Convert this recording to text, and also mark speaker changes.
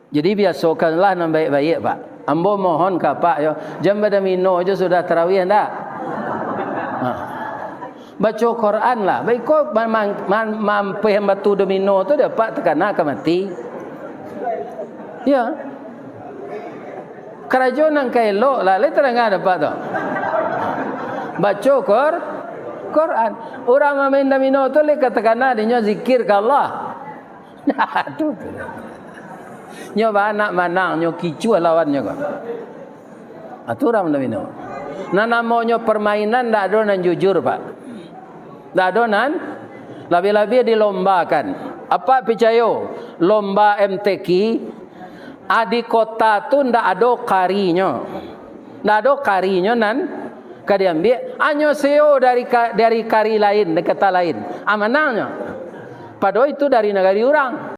Speaker 1: Jadi biasakanlah yang baik-baik Pak. Ambo mohon ke Pak yo, jam pada mino aja sudah tarawih enggak? Baca Quran lah. Baik kok mampu batu domino tu dapat terkena ke mati. Ya. Kerajaan yang kailok lah, le terangkan dapat tu. Baca Quran. Orang main domino tu le katakan dia zikir ke Allah. Aduh. Nyo anak manang nyo kicu lawannya kok. Aturan domino. Nah namanya permainan ndak ada nan jujur Pak. Ndak ada nan lebih-lebih dilombakan. Apa percaya? Lomba MTQ di kota tu ndak ada karinya. Ndak ada karinya nan kadiambil anyo seo dari kari lain, negara lain. Amanangnya. Padahal itu dari negara orang.